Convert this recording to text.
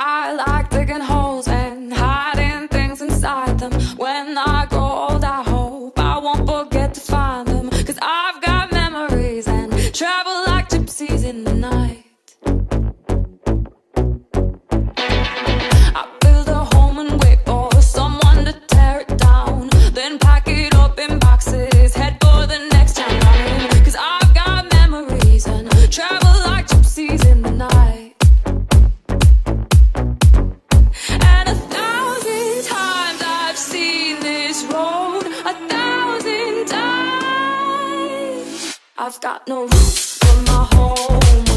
I like digging holes and hiding things inside them. When I grow old, I hope I won't forget to find them. 'Cause I've got memories and travel like gypsies in the night. I build a home and wait for someone to tear it down, then pack it up in boxes, head for the next town running. 'Cause I've got memories and travel like gypsies in the night. And 1,000 times I've seen this road, 1,000 times. I've got no roof for my home.